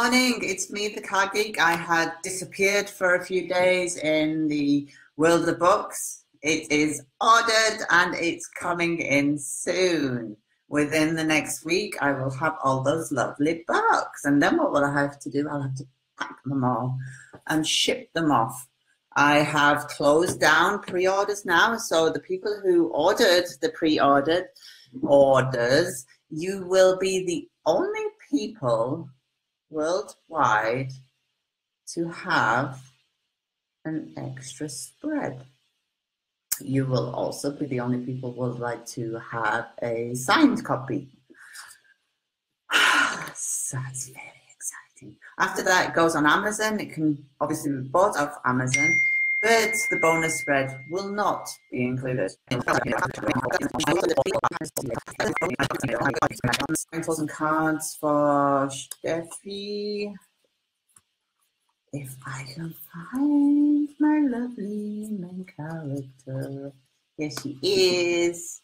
morning, it's me, the Card Geek. I had disappeared for a few days in the world of books. It is ordered and it's coming in soon. Within the next week, I will have all those lovely books. And then what will I have to do? I'll have to pack them all and ship them off. I have closed down pre-orders now. So the people who ordered the pre-ordered orders, you will be the only people worldwide to have an extra spread. You will also be the only people worldwide to have a signed copy. So that's very exciting. After that, it goes on Amazon. It can obviously be bought off Amazon, but the bonus spread will not be included. Some cards for Steffi. If I can find my lovely main character. Here she is,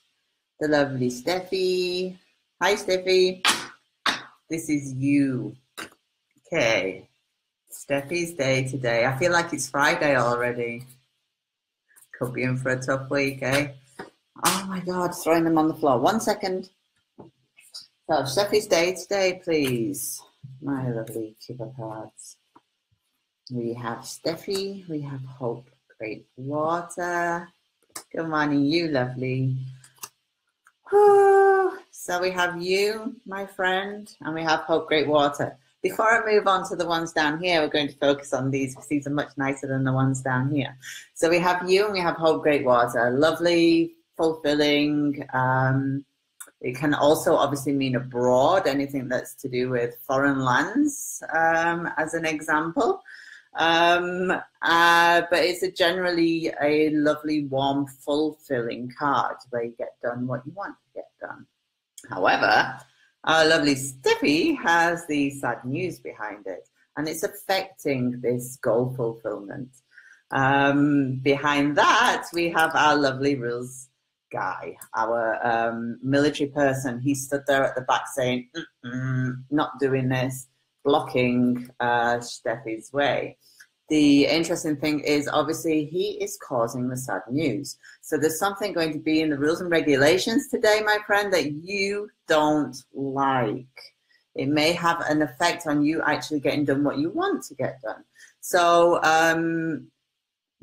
the lovely Steffi. Hi, Steffi. This is you. Okay. Steffi's day today. I feel like it's Friday already. Could be in for a tough week, eh? Oh my God, throwing them on the floor. 1 second. So, Steffi's day today, please. My lovely Kipper cards. We have Steffi. We have Hope Great Water. Good morning, you lovely. So we have you, my friend, and we have Hope Great Water. Before I move on to the ones down here, we're going to focus on these because these are much nicer than the ones down here. So we have you and we have Hope Great Water. Lovely, fulfilling. It can also obviously mean abroad, anything that's to do with foreign lands, as an example. But it's generally a lovely, warm, fulfilling card where you get done what you want to get done. However, our lovely Steffi has the sad news behind it, and it's affecting this goal fulfillment. Behind that, we have our lovely rules guy, our military person. He stood there at the back saying, not doing this, blocking Steffi's way. The interesting thing is, obviously, he is causing the sad news. So there's something going to be in the rules and regulations today, my friend, that you don't like. It may have an effect on you actually getting done what you want to get done. So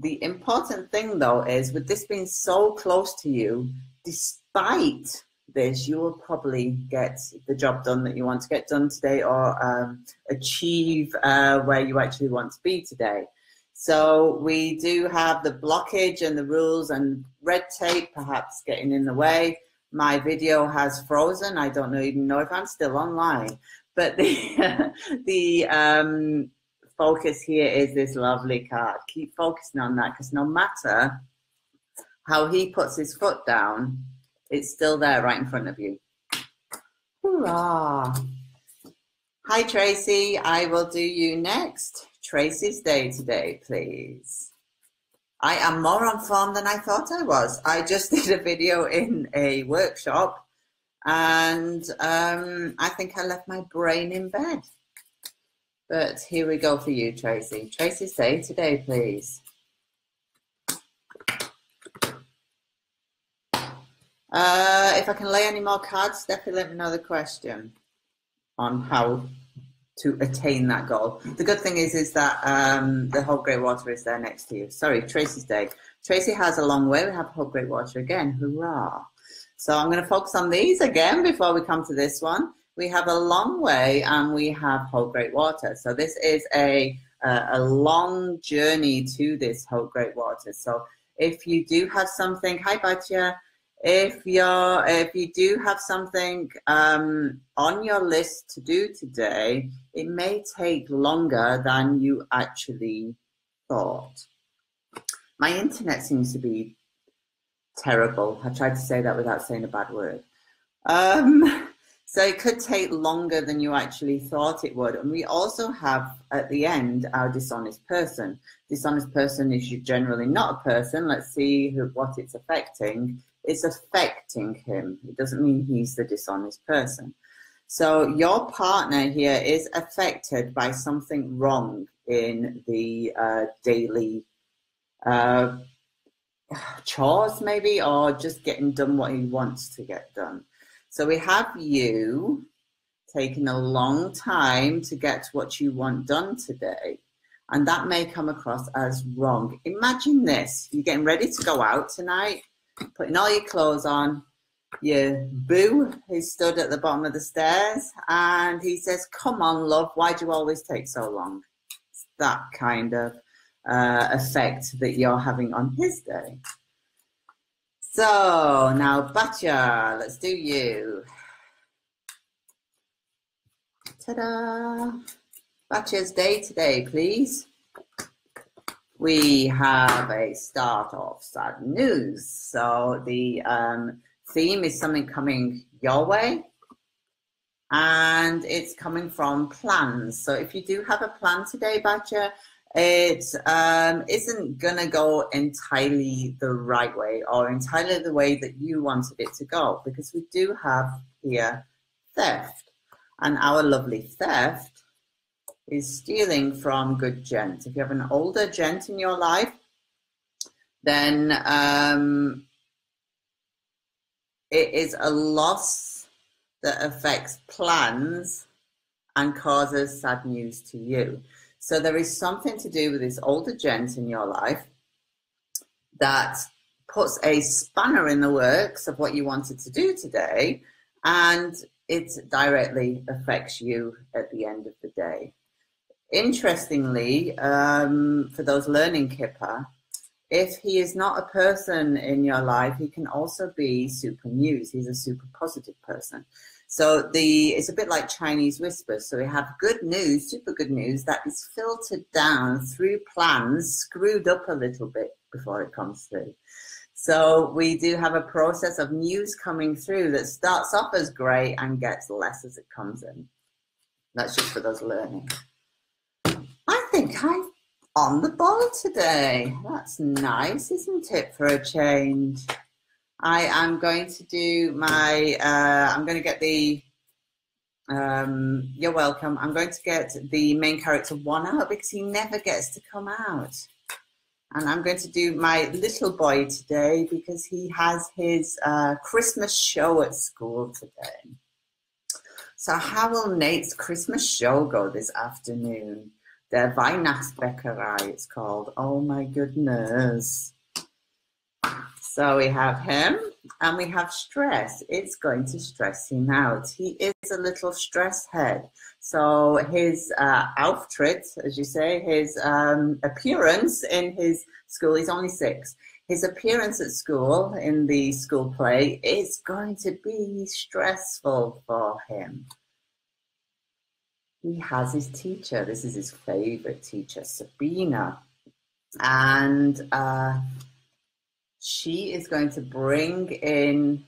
the important thing, though, is with this being so close to you, despite this, you will probably get the job done that you want to get done today, or achieve where you actually want to be today. So we do have the blockage and the rules and red tape perhaps getting in the way. My video has frozen. I don't even know if I'm still online, but the focus here is this lovely card. Keep focusing on that, because no matter how he puts his foot down, it's still there right in front of you. Hurrah. Hi, Tracy. I will do you next. Tracy's day today, please. I am more on form than I thought I was. I just did a video in a workshop, and I think I left my brain in bed. But here we go for you, Tracy. Tracy's day today, please. If I can lay any more cards, definitely let me know the question on how to attain that goal. The good thing is that the Hope Great Water is there next to you. Sorry, Tracy's day. Tracy has a long way. We have Hope Great Water again. Hurrah. So I'm going to focus on these again before we come to this one. We have a long way and we have Hope Great Water. So this is a long journey to this Hope Great Water. So if you do have something, hi Batya, if you do have something on your list to do today, it may take longer than you actually thought. My internet seems to be terrible. I tried to say that without saying a bad word. So it could take longer than you actually thought it would. And we also have, at the end, our dishonest person. Dishonest person is generally not a person. Let's see what it's affecting. It's affecting him. It doesn't mean he's the dishonest person. So your partner here is affected by something wrong in the daily chores maybe, or just getting done what he wants to get done. So we have you taking a long time to get what you want done today, and that may come across as wrong. Imagine this: you're getting ready to go out tonight, putting all your clothes on, your boo is stood at the bottom of the stairs, and he says, "Come on, love, why do you always take so long?" It's that kind of effect that you're having on his day. So now, Batya, let's do you. Ta-da! Batya's day today, please. We have a start of sad news. So the theme is something coming your way, and it's coming from plans. So if you do have a plan today, Batya, it isn't going to go entirely the right way or entirely the way that you wanted it to go, because we do have here theft, and our lovely theft is stealing from good gent. If you have an older gent in your life, then it is a loss that affects plans and causes sad news to you. So there is something to do with this older gent in your life that puts a spanner in the works of what you wanted to do today, and it directly affects you at the end of the day. Interestingly, for those learning Kipper, if he is not a person in your life, he can also be super news. He's a super positive person. So it's a bit like Chinese whispers. So we have good news, super good news, that is filtered down through plans, screwed up a little bit before it comes through. So we do have a process of news coming through that starts off as great and gets less as it comes in. That's just for those learning. I think I'm on the ball today. That's nice, isn't it, for a change? I am going to do my, I'm going to get the, you're welcome. I'm going to get the main character 1 out because he never gets to come out. And I'm going to do my little boy today because he has his Christmas show at school today. So how will Nate's Christmas show go this afternoon? Der Weihnachtsbäckerei, it's called. Oh my goodness. So we have him, and we have stress. It's going to stress him out. He is a little stress head. So his Auftritt, as you say, his appearance in his school, he's only 6. His appearance at school in the school play is going to be stressful for him. He has his teacher. This is his favorite teacher, Sabina. And she is going to bring in,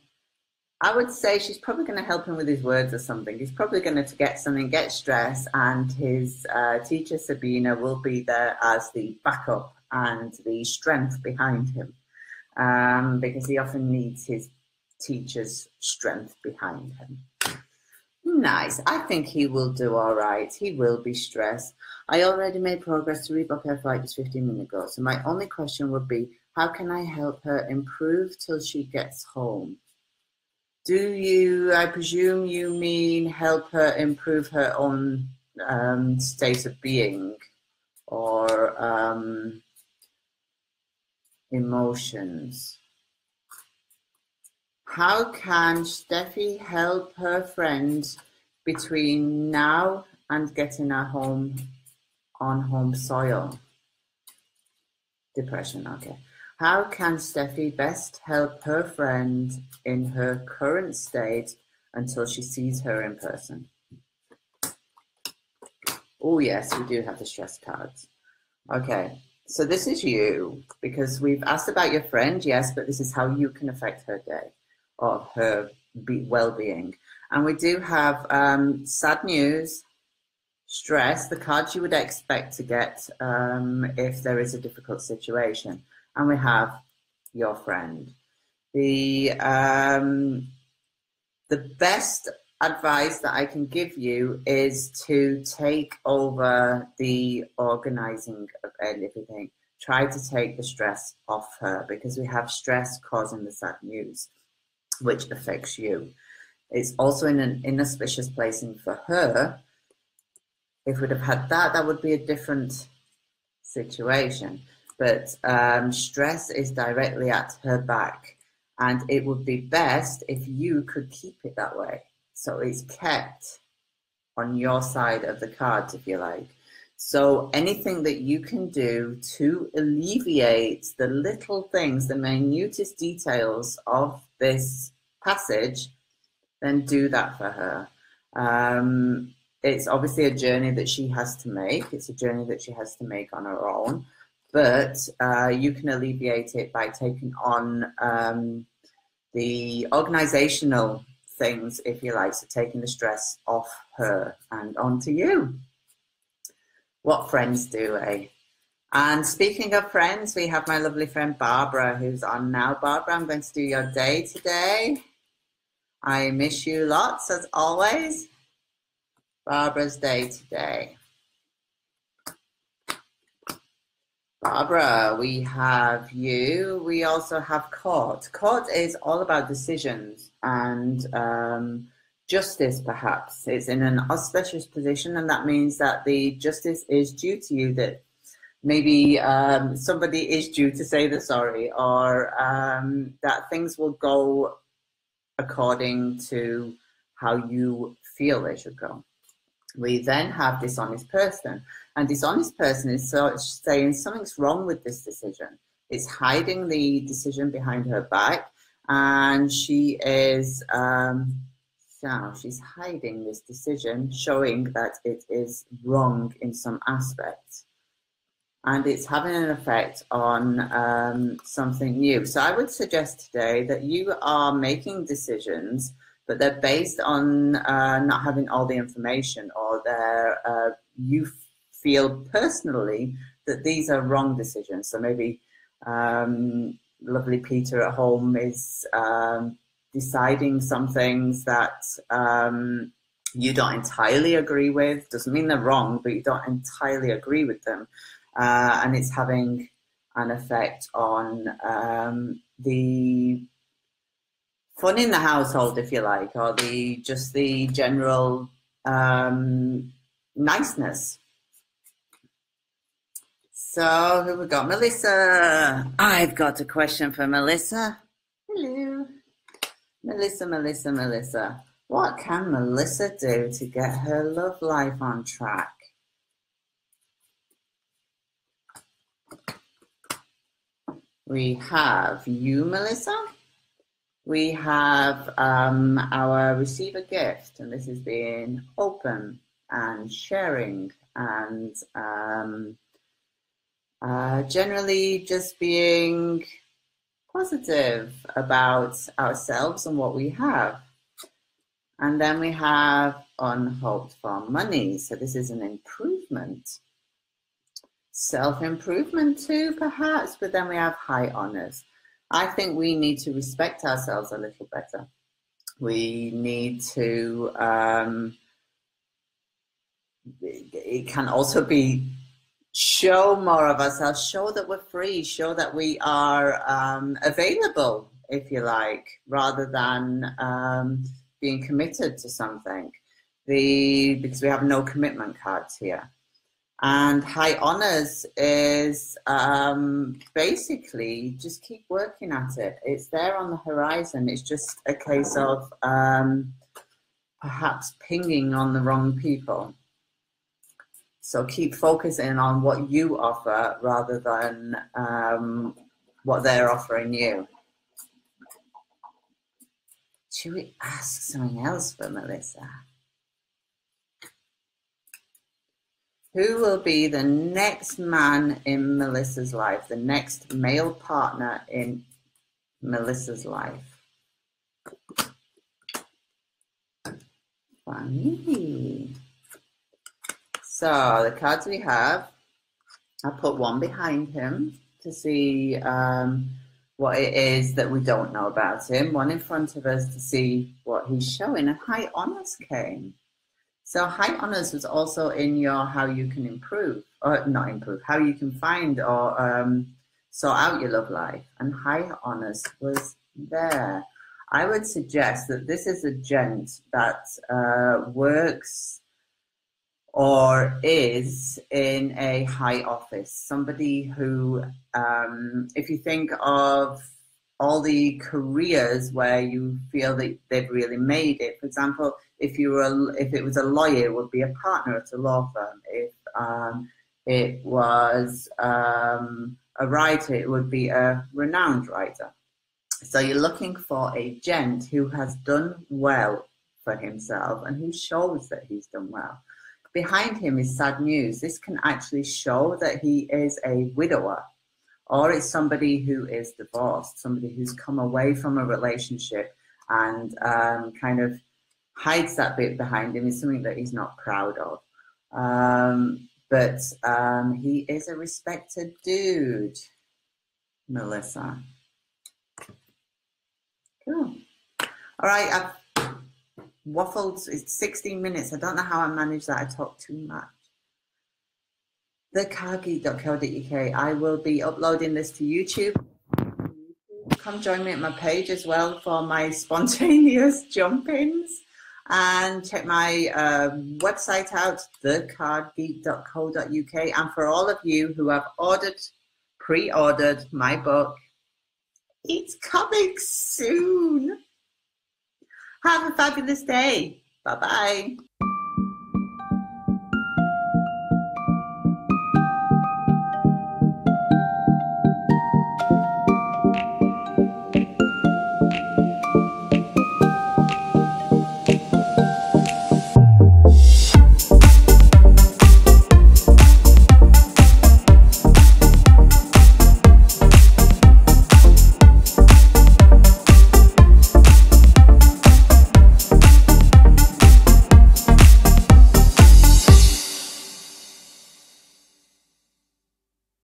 I would say she's probably going to help him with his words or something. He's probably going to get something, get stressed, and his teacher, Sabina, will be there as the backup and the strength behind him, because he often needs his teacher's strength behind him. Nice. I think he will do all right. He will be stressed. I already made progress to rebook her flight just 15 minutes ago. So my only question would be, how can I help her improve till she gets home? Do you, I presume you mean help her improve her own state of being or emotions? How can Steffi help her friend between now and getting her home on home soil? Depression, okay. How can Steffi best help her friend in her current state until she sees her in person? Oh yes, we do have the stress cards. Okay, so this is you, because we've asked about your friend, yes, but this is how you can affect her day or her well-being. And we do have sad news, stress, the cards you would expect to get if there is a difficult situation. And we have your friend. The best advice that I can give you is to take over the organizing of everything. Try to take the stress off her, because we have stress causing the sad news, which affects you. It's also in an inauspicious placing for her. If we'd have had that, that would be a different situation. But stress is directly at her back, and it would be best if you could keep it that way. So it's kept on your side of the cards, if you like. So anything that you can do to alleviate the little things, the minutest details of this passage, then do that for her. It's obviously a journey that she has to make. It's a journey that she has to make on her own. But you can alleviate it by taking on the organizational things, if you like, so taking the stress off her and onto you. What friends do, eh? And speaking of friends, we have my lovely friend Barbara, who's on now. Barbara, I'm going to do your day today. I miss you lots, as always. Barbara's day today. Barbara, we have you. We also have court. Court is all about decisions and justice, perhaps. It's in an auspicious position, and that means that the justice is due to you, that maybe somebody is due to say the sorry, or that things will go according to how you feel they should go. We then have dishonest person, and dishonest person is saying something's wrong with this decision. It's hiding the decision behind her back, and she is she's hiding this decision, showing that it is wrong in some aspects, and it's having an effect on something new. So I would suggest today that you are making decisions, but they're based on not having all the information, or you feel personally that these are wrong decisions. So maybe lovely Peter at home is deciding some things that you don't entirely agree with. Doesn't mean they're wrong, but you don't entirely agree with them. And it's having an effect on the fun in the household, if you like, or just the general niceness. So who we got? Melissa. I've got a question for Melissa. Hello. Melissa. What can Melissa do to get her love life on track? We have you, Melissa. We have our receive a gift, and this is being open and sharing and generally just being positive about ourselves and what we have. And then we have unhoped for money. So this is an improvement. Self-improvement too, perhaps, but then we have high honors. I think we need to respect ourselves a little better. We need to, it can also be show more of ourselves, show that we're free, show that we are available, if you like, rather than being committed to something. Because we have no commitment cards here. And high honors is basically just keep working at it. It's there on the horizon. It's just a case of perhaps pinging on the wrong people. So keep focusing on what you offer rather than what they're offering you. Should we ask something else for Melissa? Who will be the next man in Melissa's life, the next male partner in Melissa's life? Funny. So the cards we have, I put one behind him to see what it is that we don't know about him, one in front of us to see what he's showing, and high honors came. So high honors was also in your how you can improve, or not improve, how you can find or sort out your love life, and high honors was there. I would suggest that this is a gent that works or is in a high office, somebody who, if you think of all the careers where you feel that they've really made it, for example, if it was a lawyer, it would be a partner at a law firm. If it was a writer, it would be a renowned writer. So you're looking for a gent who has done well for himself and who shows that he's done well. Behind him is sad news. This can actually show that he is a widower, or it's somebody who is divorced, somebody who's come away from a relationship and kind of hides that bit behind him. Is something that he's not proud of. But he is a respected dude, Melissa. Cool. All right, I've waffled. It's 16 minutes. I don't know how I managed that. I talk too much. thecardgeek.co.uk. I will be uploading this to YouTube. Come join me at my page as well for my spontaneous jump-ins. And check my website out, thecardgeek.co.uk. And for all of you who have pre-ordered my book, it's coming soon. Have a fabulous day. Bye-bye.